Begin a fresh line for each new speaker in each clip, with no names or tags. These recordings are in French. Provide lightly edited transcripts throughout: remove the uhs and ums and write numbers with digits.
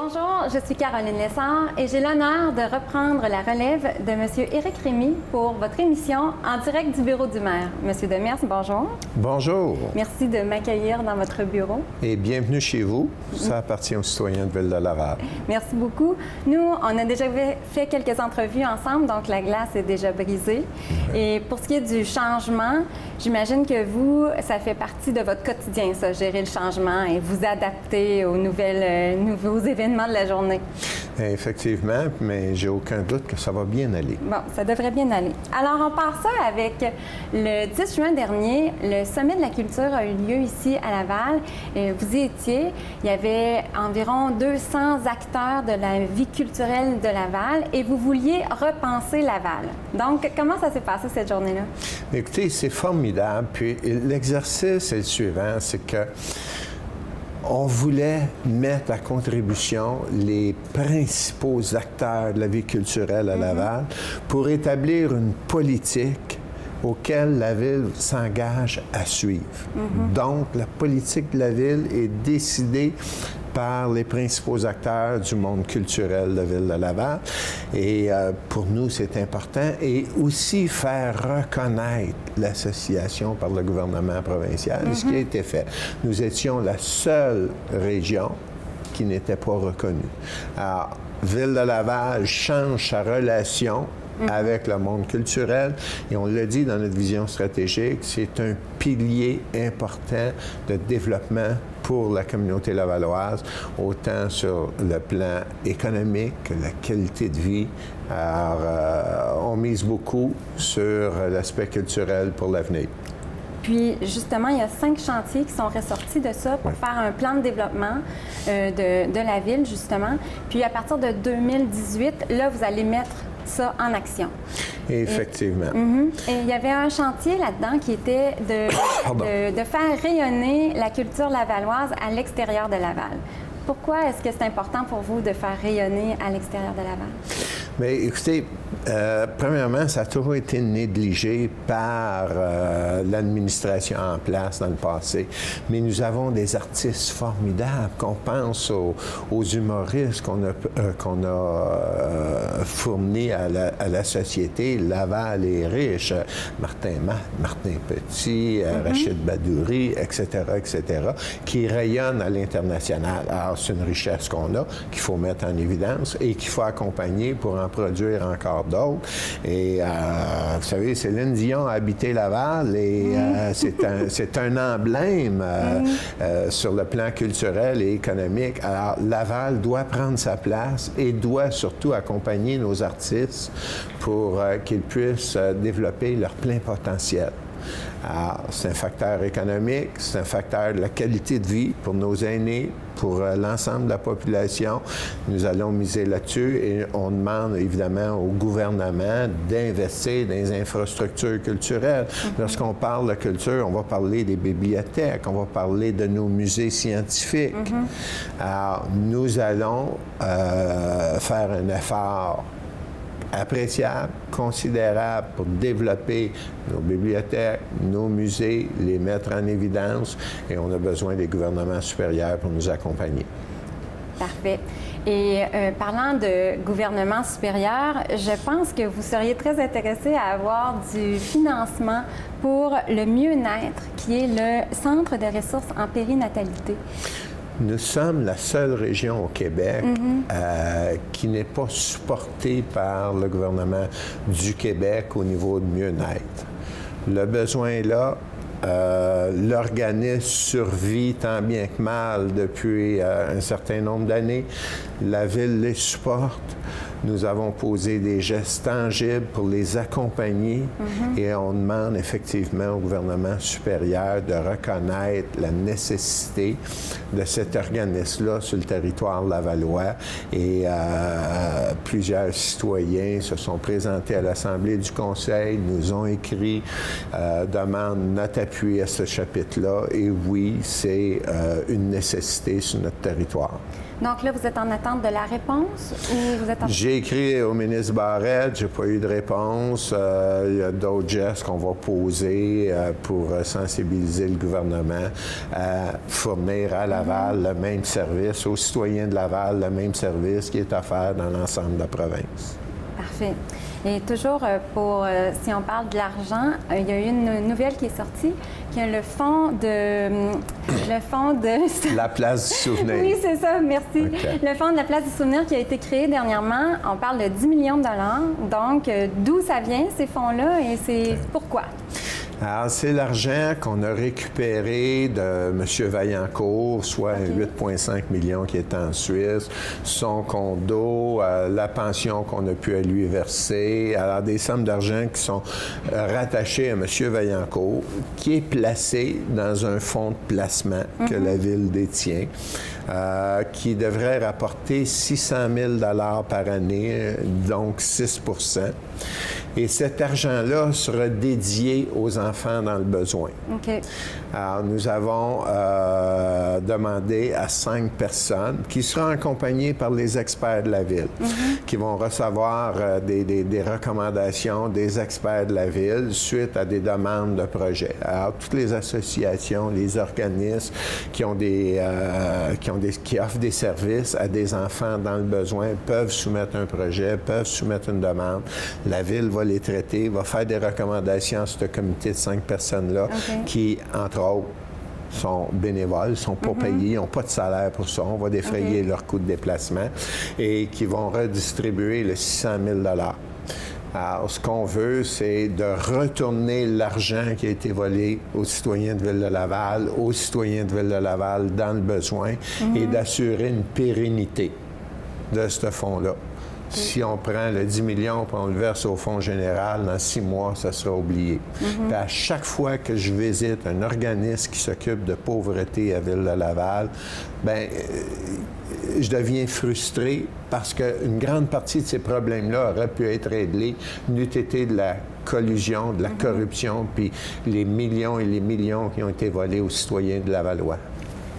Bonjour, je suis Caroline Lessard et j'ai l'honneur de reprendre la relève de M. Éric Rémy pour votre émission en direct du bureau du maire. Monsieur Demers, bonjour.
Bonjour.
Merci de m'accueillir dans votre bureau.
Et bienvenue chez vous. Ça appartient aux citoyens de Ville-de-Laval.
Merci beaucoup. Nous, on a déjà fait quelques entrevues ensemble, donc la glace est déjà brisée. Et pour ce qui est du changement, j'imagine que vous, ça fait partie de votre quotidien, ça, gérer le changement et vous adapter aux nouveaux événements de la journée.
Effectivement, mais j'ai aucun doute que ça va bien aller.
Bon, ça devrait bien aller. Alors, on part ça avec le 10 juin dernier, le Sommet de la culture a eu lieu ici à Laval. Vous y étiez. Il y avait environ 200 acteurs de la vie culturelle de Laval et vous vouliez repenser Laval. Donc, comment ça s'est passé cette journée-là?
Écoutez, c'est formidable. Puis l'exercice est le suivant, c'est que on voulait mettre à contribution les principaux acteurs de la vie culturelle à Laval pour établir une politique auquel la Ville s'engage à suivre. Donc, la politique de la Ville est décidée par les principaux acteurs du monde culturel de Ville-de-Laval. Et pour nous, c'est important. Et aussi faire reconnaître l'association par le gouvernement provincial, ce qui a été fait. Nous étions la seule région qui n'était pas reconnue. Alors, Ville-de-Laval change sa relation avec le monde culturel. Et on l'a dit dans notre vision stratégique, c'est un pilier important de développement pour la communauté lavalloise, autant sur le plan économique que la qualité de vie. Alors, on mise beaucoup sur l'aspect culturel pour l'avenir.
Puis, justement, il y a 5 chantiers qui sont ressortis de ça pour faire un plan de développement de la ville, justement. Puis, à partir de 2018, là, vous allez mettre ça en action.
Effectivement.
Et il y avait un chantier là-dedans qui était de faire rayonner la culture lavalloise à l'extérieur de Laval. Pourquoi est-ce que c'est important pour vous de faire rayonner à l'extérieur de Laval?
Bien, écoutez, premièrement, ça a toujours été négligé par l'administration en place dans le passé. Mais nous avons des artistes formidables. Qu'on pense aux humoristes qu'on a fournis à la société. Laval est riche. Martin Petit, Rachid Badouri, etc., qui rayonnent à l'international. Alors, c'est une richesse qu'on a, qu'il faut mettre en évidence et qu'il faut accompagner pour en produire encore d'autres. Et vous savez, Céline Dion a habité Laval et c'est un emblème sur le plan culturel et économique. Alors, Laval doit prendre sa place et doit surtout accompagner nos artistes pour qu'ils puissent développer leur plein potentiel. Alors, c'est un facteur économique, c'est un facteur de la qualité de vie pour nos aînés, pour l'ensemble de la population. Nous allons miser là-dessus et on demande évidemment au gouvernement d'investir dans les infrastructures culturelles. Lorsqu'on parle de culture, on va parler des bibliothèques, on va parler de nos musées scientifiques. Alors, nous allons faire un effort appréciable, considérable pour développer nos bibliothèques, nos musées, les mettre en évidence et on a besoin des gouvernements supérieurs pour nous accompagner.
Parfait. Et parlant de gouvernement supérieur, je pense que vous seriez très intéressé à avoir du financement pour le mieux-être, qui est le Centre de ressources en périnatalité.
Nous sommes la seule région au Québec qui n'est pas supportée par le gouvernement du Québec au niveau de mieux-être. Le besoin est là. L'organisme survit tant bien que mal depuis un certain nombre d'années. La Ville les supporte. Nous avons posé des gestes tangibles pour les accompagner et on demande effectivement au gouvernement supérieur de reconnaître la nécessité de cet organisme-là sur le territoire lavallois. Et plusieurs citoyens se sont présentés à l'Assemblée du Conseil, nous ont écrit, demandent notre appui à ce chapitre-là. Et oui, c'est une nécessité sur notre territoire.
Donc là, vous êtes en attente de la réponse ou vous êtes en...
J'ai J'ai écrit au ministre Barrette, j'ai pas eu de réponse. Il y a d'autres gestes qu'on va poser pour sensibiliser le gouvernement à fournir à Laval le même service, aux citoyens de Laval, le même service qui est offert dans l'ensemble de la province.
Parfait. Et toujours si on parle de l'argent, il y a eu une nouvelle qui est sortie, qui est le fonds de...
La place du souvenir.
Oui, c'est ça, merci.
Okay.
Le fonds de la place du souvenir qui a été créé dernièrement, on parle de 10 millions de dollars. Donc, d'où ça vient, ces fonds-là, et c'est pourquoi?
Alors, c'est l'argent qu'on a récupéré de M. Vaillancourt, soit 8,5 millions qui est en Suisse, son condo, la pension qu'on a pu à lui verser, alors des sommes d'argent qui sont rattachées à M. Vaillancourt, qui est placé dans un fonds de placement que la Ville détient, qui devrait rapporter 600 000 $ par année, donc 6 %. Et cet argent-là sera dédié aux enfants dans le besoin.
OK.
Alors, nous avons demandé à 5 personnes qui seront accompagnées par les experts de la Ville, qui vont recevoir des recommandations des experts de la Ville suite à des demandes de projets. Alors, toutes les associations, les organismes qui offrent des services à des enfants dans le besoin peuvent soumettre un projet, peuvent soumettre une demande. La Ville va les traiter, va faire des recommandations à ce comité de 5 personnes-là qui, entre autres, sont bénévoles, ne sont pas payés, ils n'ont pas de salaire pour ça. On va défrayer leurs coûts de déplacement et qui vont redistribuer le 600 000 $. Alors, ce qu'on veut, c'est de retourner l'argent qui a été volé aux citoyens de Ville-de-Laval, aux citoyens de Ville-de-Laval dans le besoin et d'assurer une pérennité de ce fonds-là. Si on prend le 10 millions et on le verse au fonds général, dans 6 mois, ça sera oublié. Puis à chaque fois que je visite un organisme qui s'occupe de pauvreté à Ville-de-Laval, bien, je deviens frustré parce qu'une grande partie de ces problèmes-là auraient pu être réglés n'eût été de la collusion, de la corruption, puis les millions et les millions qui ont été volés aux citoyens de Lavallois.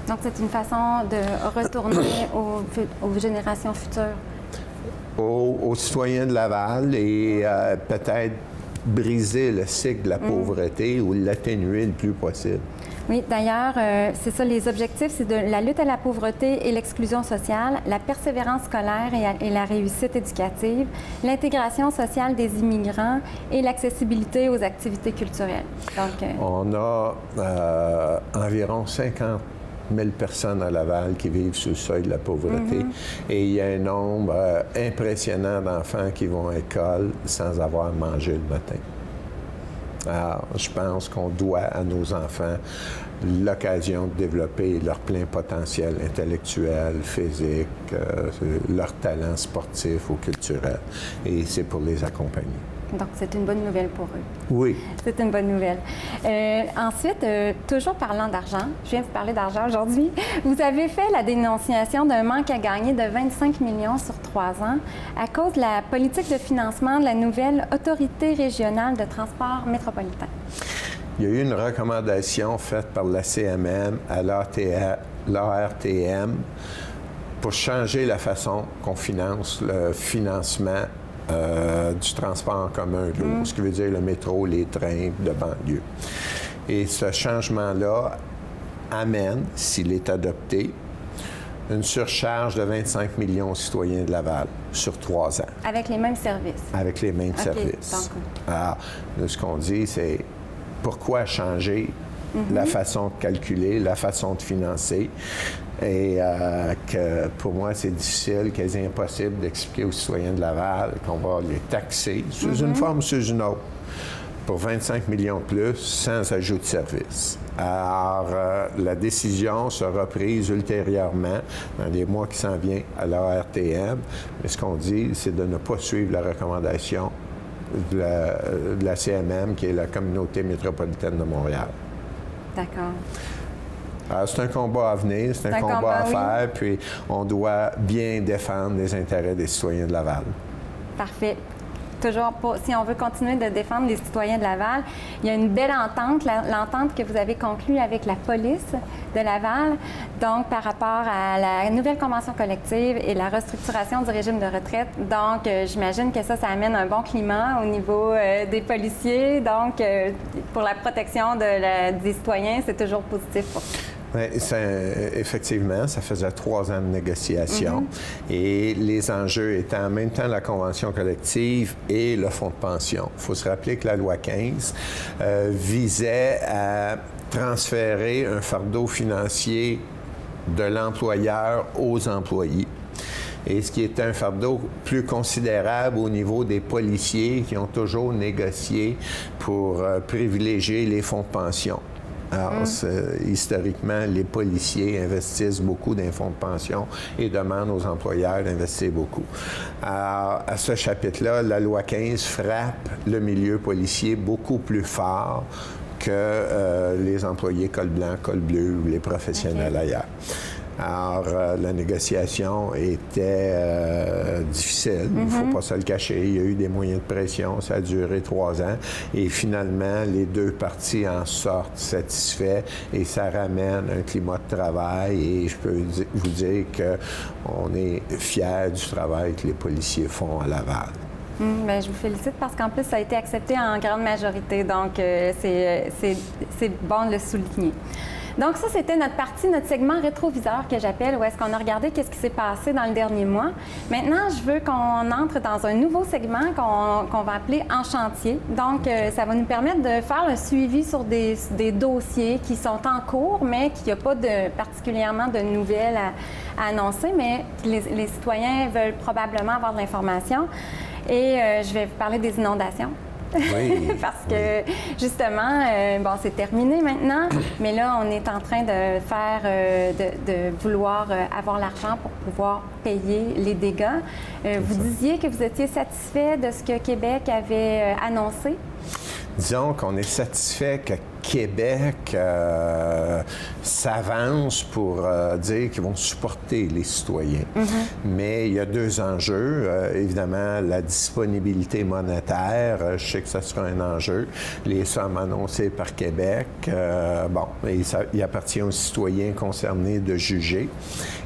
Donc, c'est une façon de retourner aux générations futures.
Aux citoyens de Laval et peut-être briser le cycle de la pauvreté ou l'atténuer le plus possible.
Oui, d'ailleurs, c'est ça, les objectifs, c'est de la lutte à la pauvreté et l'exclusion sociale, la persévérance scolaire et la réussite éducative, l'intégration sociale des immigrants et l'accessibilité aux activités culturelles. Donc,
on a environ 50 000 personnes à Laval qui vivent sous le seuil de la pauvreté. Et il y a un nombre impressionnant d'enfants qui vont à l'école sans avoir mangé le matin. Alors, je pense qu'on doit à nos enfants l'occasion de développer leur plein potentiel intellectuel, physique, leur talent sportif ou culturel. Et c'est pour les accompagner.
Donc, c'est une bonne nouvelle pour eux.
Oui.
C'est une bonne nouvelle. Ensuite, toujours parlant d'argent, je viens de vous parler d'argent aujourd'hui, vous avez fait la dénonciation d'un manque à gagner de 25 millions sur 3 ans à cause de la politique de financement de la nouvelle Autorité régionale de transport métropolitain.
Il y a eu une recommandation faite par la CMM à l'ARTM pour changer la façon qu'on finance le financement du transport en commun lourd, ce qui veut dire le métro, les trains de banlieue. Et ce changement-là amène, s'il est adopté, une surcharge de 25 millions aux citoyens de Laval sur 3 ans.
Avec les mêmes services? Avec
les mêmes services. Alors, ce qu'on dit, c'est pourquoi changer la façon de calculer, la façon de financer. Et que pour moi, c'est difficile, quasi impossible d'expliquer aux citoyens de Laval qu'on va les taxer sous une forme ou sous une autre pour 25 millions de plus sans ajout de service. Alors, la décision sera prise ultérieurement dans les mois qui s'en viennent à l'ARTM. Mais ce qu'on dit, c'est de ne pas suivre la recommandation de la CMM, qui est la Communauté métropolitaine de Montréal.
D'accord.
Alors, c'est un combat à venir, c'est un combat à faire, puis on doit bien défendre les intérêts des citoyens de Laval.
Parfait. toujours, si on veut continuer de défendre les citoyens de Laval, il y a une belle entente, l'entente que vous avez conclue avec la police de Laval, donc par rapport à la nouvelle convention collective et la restructuration du régime de retraite. Donc, j'imagine que ça amène un bon climat au niveau des policiers. Donc, pour la protection des citoyens, c'est toujours positif pour ça.
Oui, effectivement, ça faisait 3 ans de négociation et les enjeux étaient en même temps la convention collective et le fonds de pension. Il faut se rappeler que la loi 15 visait à transférer un fardeau financier de l'employeur aux employés. Et ce qui était un fardeau plus considérable au niveau des policiers qui ont toujours négocié pour privilégier les fonds de pension. Alors, historiquement, les policiers investissent beaucoup dans les fonds de pension et demandent aux employeurs d'investir beaucoup. Alors, à ce chapitre-là, la loi 15 frappe le milieu policier beaucoup plus fort que les employés col blanc, col bleu ou les professionnels ailleurs. Alors, la négociation était difficile, il ne faut pas se le cacher. Il y a eu des moyens de pression, ça a duré 3 ans. Et finalement, les 2 parties en sortent satisfaits et ça ramène un climat de travail. Et je peux vous dire qu'on est fiers du travail que les policiers font à Laval.
Bien, je vous félicite parce qu'en plus, ça a été accepté en grande majorité. Donc, c'est bon de le souligner. Donc ça, c'était notre segment rétroviseur que j'appelle, où est-ce qu'on a regardé qu'est-ce qui s'est passé dans le dernier mois. Maintenant, je veux qu'on entre dans un nouveau segment qu'on va appeler « En chantier ». Donc, ça va nous permettre de faire le suivi sur des dossiers qui sont en cours, mais qu'il n'y a pas particulièrement de nouvelles à annoncer, mais les citoyens veulent probablement avoir de l'information. Et je vais vous parler des inondations.
Oui.
Parce que, justement, bon, c'est terminé maintenant, mais là, on est en train de de vouloir avoir l'argent pour pouvoir payer les dégâts. Vous disiez que vous étiez satisfait de ce que Québec avait annoncé?
Disons qu'on est satisfait que Québec s'avance pour dire qu'ils vont supporter les citoyens. Mais il y a 2 enjeux. Évidemment, la disponibilité monétaire, je sais que ça sera un enjeu. Les sommes annoncées par Québec, il appartient aux citoyens concernés de juger.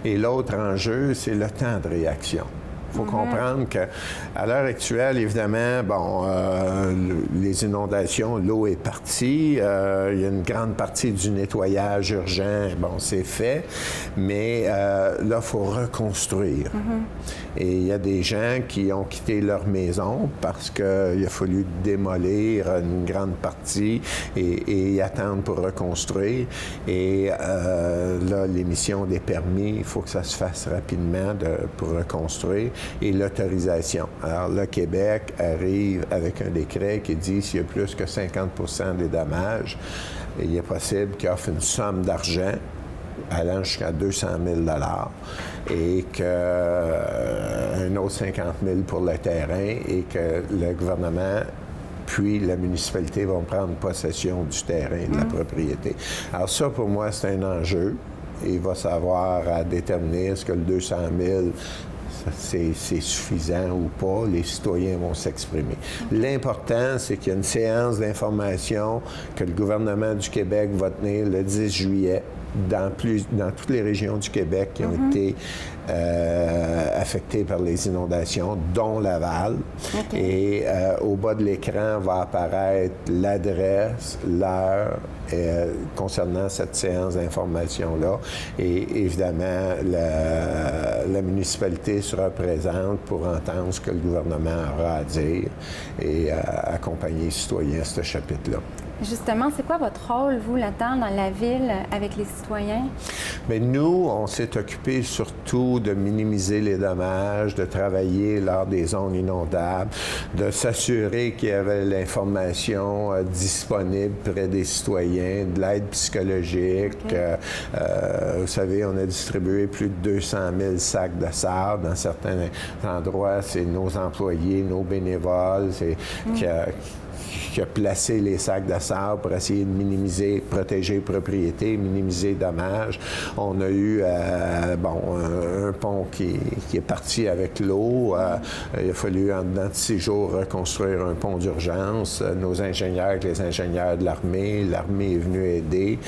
Et l'autre enjeu, c'est le temps de réaction. Il faut comprendre qu'à l'heure actuelle, évidemment, les inondations, l'eau est partie. Il y a une grande partie du nettoyage urgent, c'est fait. Mais là, il faut reconstruire. Et il y a des gens qui ont quitté leur maison parce qu'il a fallu démolir une grande partie et attendre pour reconstruire. Et là, l'émission des permis, il faut que ça se fasse rapidement pour reconstruire. Et l'autorisation. Alors, le Québec arrive avec un décret qui dit s'il y a plus que 50% des dommages, il est possible qu'il offre une somme d'argent allant jusqu'à 200 000 et qu'un autre 50 000 pour le terrain et que le gouvernement puis la municipalité vont prendre possession du terrain, de la propriété. Alors ça, pour moi, c'est un enjeu. Il va savoir à déterminer est-ce que le 200 000 c'est suffisant ou pas, les citoyens vont s'exprimer. L'important, c'est qu'il y a une séance d'information que le gouvernement du Québec va tenir le 10 juillet dans toutes les régions du Québec qui ont été affectées par les inondations, dont Laval. Et au bas de l'écran va apparaître l'adresse, l'heure concernant cette séance d'information-là. Et évidemment, la municipalité sera présente pour entendre ce que le gouvernement aura à dire et accompagner les citoyens à ce chapitre-là.
Justement, c'est quoi votre rôle, vous, là-dedans, dans la ville, avec les citoyens?
Bien, nous, on s'est occupé surtout de minimiser les dommages, de travailler lors des zones inondables, de s'assurer qu'il y avait l'information disponible près des citoyens, de l'aide psychologique. Vous savez, on a distribué plus de 200 000 sacs de sable. Dans certains endroits, c'est nos employés, nos bénévoles, qui qui a placé les sacs de sable pour essayer de minimiser, protéger les propriétés, minimiser les dommages. On a eu un pont qui est parti avec l'eau. Il a fallu, en dedans de 6 jours, reconstruire un pont d'urgence. Nos ingénieurs, avec les ingénieurs de l'armée est venue aider.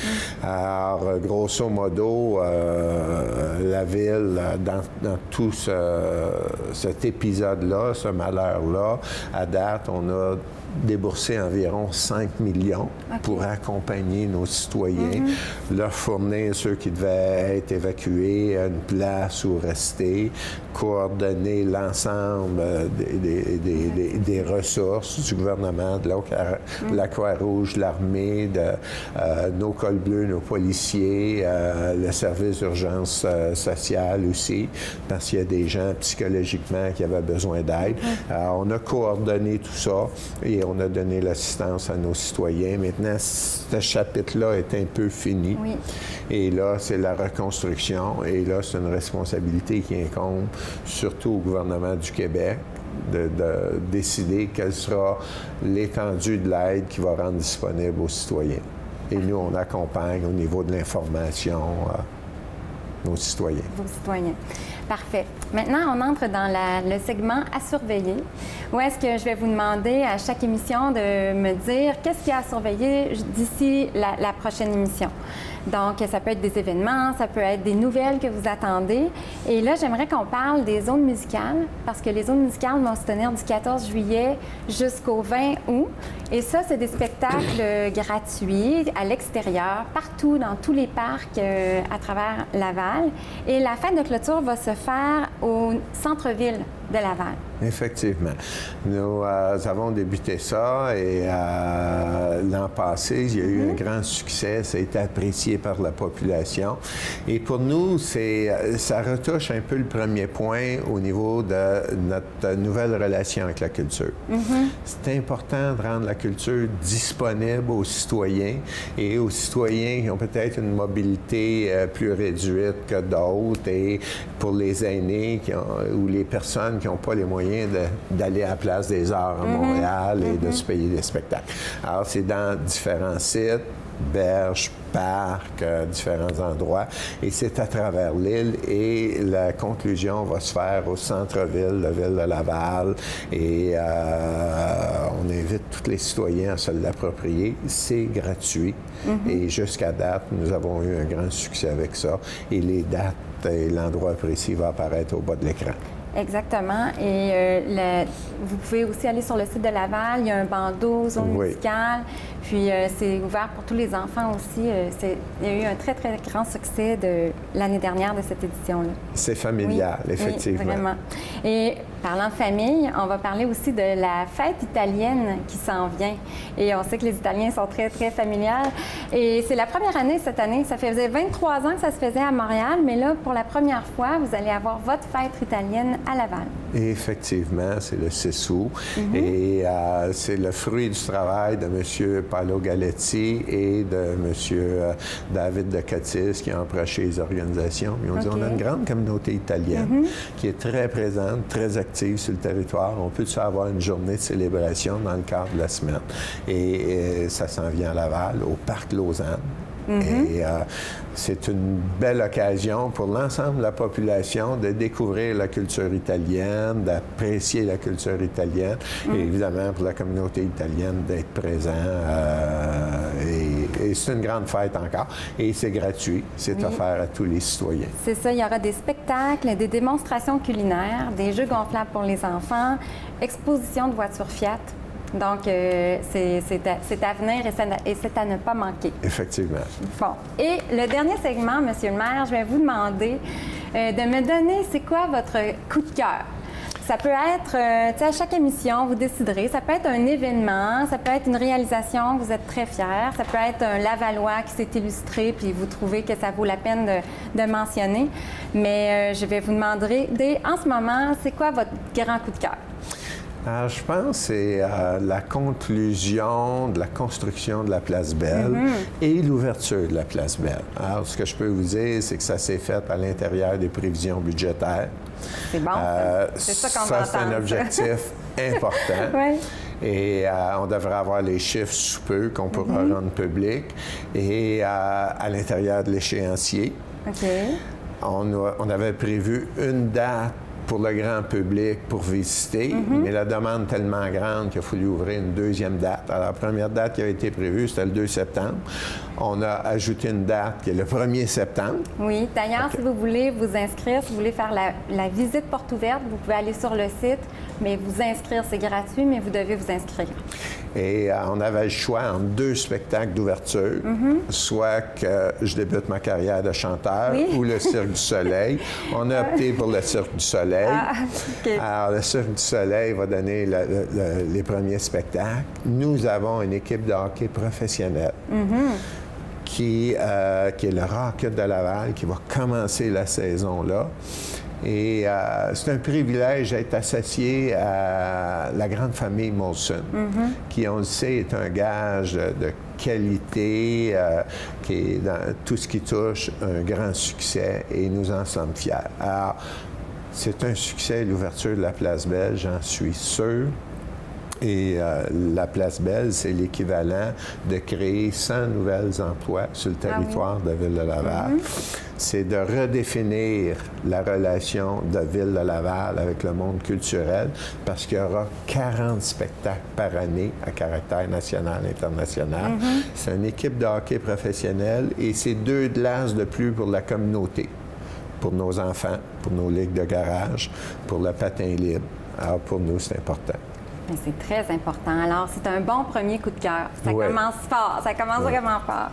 Alors, grosso modo, la ville, dans tout cet épisode-là, ce malheur-là, à date, on a déboursé environ 5 millions pour accompagner nos citoyens, leur fournir ceux qui devaient être évacués à une place où rester, coordonner l'ensemble des ressources du gouvernement, de la Croix-Rouge, de l'armée, de nos cols bleus, nos policiers, le service d'urgence sociale aussi, parce qu'il y a des gens psychologiquement qui avaient besoin d'aide. On a coordonné tout ça et on a donné l'assistance à nos citoyens. Maintenant, ce chapitre-là est un peu fini.
Oui.
Et là, c'est la reconstruction. Et là, c'est une responsabilité qui incombe surtout au gouvernement du Québec de décider quelle sera l'étendue de l'aide qui va rendre disponible aux citoyens. Et nous, on accompagne au niveau de l'information nos citoyens.
Vos citoyens. Parfait. Maintenant, on entre dans le segment à surveiller, où est-ce que je vais vous demander à chaque émission de me dire qu'est-ce qu'il y a à surveiller d'ici la prochaine émission. Donc, ça peut être des événements, ça peut être des nouvelles que vous attendez. Et là, j'aimerais qu'on parle des zones musicales, parce que les zones musicales vont se tenir du 14 juillet jusqu'au 20 août. Et ça, c'est des spectacles gratuits à l'extérieur, partout, dans tous les parcs à travers Laval. Et la fête de clôture va se faire au centre-ville de Laval.
Effectivement. Nous avons débuté ça et l'an passé, il y a eu un grand succès. Ça a été apprécié par la population. Et pour nous, ça retouche un peu le premier point au niveau de notre nouvelle relation avec la culture. C'est important de rendre la culture disponible aux citoyens et aux citoyens qui ont peut-être une mobilité plus réduite que d'autres et pour les aînés ou les personnes qui n'ont pas les moyens d'aller à la Place des Arts à Montréal et de se payer des spectacles. Alors, c'est dans différents sites, berges, parcs, différents endroits, et c'est à travers l'île, et la conclusion va se faire au centre-ville, la ville de Laval, et on invite tous les citoyens à se l'approprier. C'est gratuit, et jusqu'à date, nous avons eu un grand succès avec ça, et les dates et l'endroit précis va apparaître au bas de l'écran.
Exactement. Et vous pouvez aussi aller sur le site de Laval. Il y a un bandeau, zone musicale. Puis c'est ouvert pour tous les enfants aussi. Il y a eu un très, très grand succès l'année dernière de cette édition-là. C'est familial, effectivement. Oui, vraiment. Et parlant de famille, on va parler aussi de la fête italienne qui s'en vient. Et on sait que les Italiens sont très, très familiales. Et c'est la première année cette année. Ça faisait 23 ans que ça se faisait à Montréal, mais là, pour la première fois, vous allez avoir votre fête italienne à Laval.
Et effectivement, c'est le 6 août. Et c'est le fruit du travail de M. Paolo Galetti et de M. David de Cotis qui ont approché les organisations. Ils ont dit, on a une grande communauté italienne qui est très présente, très active sur le territoire. On peut avoir une journée de célébration dans le cadre de la semaine. Et ça s'en vient à Laval, au Parc Lausanne. Et c'est une belle occasion pour l'ensemble de la population de découvrir la culture italienne, d'apprécier la culture italienne et évidemment pour la communauté italienne d'être présent. Et c'est une grande fête encore. Et c'est gratuit. C'est offert à tous les citoyens. C'est ça. Il y aura des spectacles, des démonstrations culinaires, des jeux gonflables pour les enfants, exposition de voitures Fiat. Donc, c'est à venir et c'est à ne pas manquer. Effectivement. Bon. Et le dernier segment, Monsieur le maire, je vais vous demander de me donner, c'est quoi votre coup de cœur? Ça peut être, à chaque émission, vous déciderez. Ça peut être un événement, ça peut être une réalisation que vous êtes très fiers, ça peut être un Lavallois qui s'est illustré puis vous trouvez que ça vaut la peine de mentionner. Mais je vais vous demander, en ce moment, c'est quoi votre grand coup de cœur? Alors, je pense que c'est la conclusion de la construction de la Place Belle et l'ouverture de la Place Belle. Alors, ce que je peux vous dire, c'est que ça s'est fait à l'intérieur des prévisions budgétaires. C'est bon, c'est ça qu'on va entendre. Ça, c'est un objectif important. Et on devrait avoir les chiffres sous peu qu'on pourra rendre publics. Et à l'intérieur de l'échéancier,
OK.
on avait prévu une date pour le grand public pour visiter, mais la demande est tellement grande qu'il a fallu ouvrir une deuxième date. Alors, la première date qui avait été prévue, c'était le 2 septembre. On a ajouté une date qui est le 1er septembre.
Oui. D'ailleurs, si vous voulez vous inscrire, si vous voulez faire la visite porte ouverte, vous pouvez aller sur le site, mais vous inscrire, c'est gratuit, mais vous devez vous inscrire.
Et on avait le choix entre 2 spectacles d'ouverture, soit que je débute ma carrière de chanteur ou le Cirque du Soleil. On a opté pour le Cirque du Soleil.
OK.
Alors, le Cirque du Soleil va donner les premiers spectacles. Nous avons une équipe de hockey professionnelle qui est le Rocket de Laval, qui va commencer la saison là. Et c'est un privilège d'être associé à la grande famille Molson, qui, on le sait, est un gage de qualité, qui est dans tout ce qui touche un grand succès, et nous en sommes fiers. Alors, c'est un succès, l'ouverture de la Place Belle, j'en suis sûr. Et la Place Belle, c'est l'équivalent de créer 100 nouvelles emplois sur le territoire de Ville-de-Laval. C'est de redéfinir la relation de Ville-de-Laval avec le monde culturel, parce qu'il y aura 40 spectacles par année à caractère national et international. C'est une équipe de hockey professionnelle et c'est 2 glaces de plus pour la communauté, pour nos enfants, pour nos ligues de garage, pour le patin libre. Alors, pour nous, c'est important.
C'est très important. Alors, c'est un bon premier coup de cœur. Ça commence fort. Ça commence vraiment fort.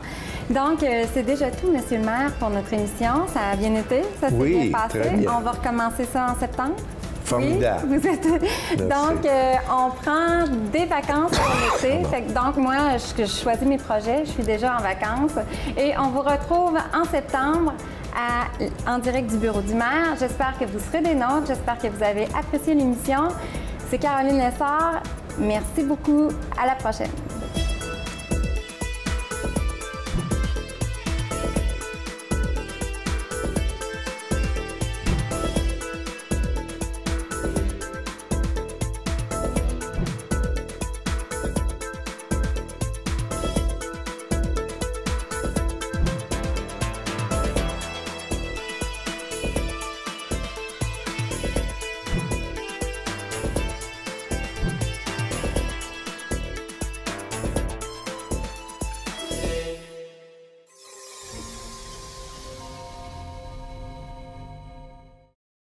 Donc, c'est déjà tout, Monsieur le maire, pour notre émission. Ça a bien été? Ça s'est bien passé?
Très bien.
On va recommencer ça en septembre?
Formidable.
Oui, vous êtes... Donc, on prend des vacances pour l'été. Donc, moi, je choisis mes projets. Je suis déjà en vacances. Et on vous retrouve en septembre en direct du bureau du maire. J'espère que vous serez des nôtres. J'espère que vous avez apprécié l'émission. C'est Caroline Lessard. Merci beaucoup. À la prochaine.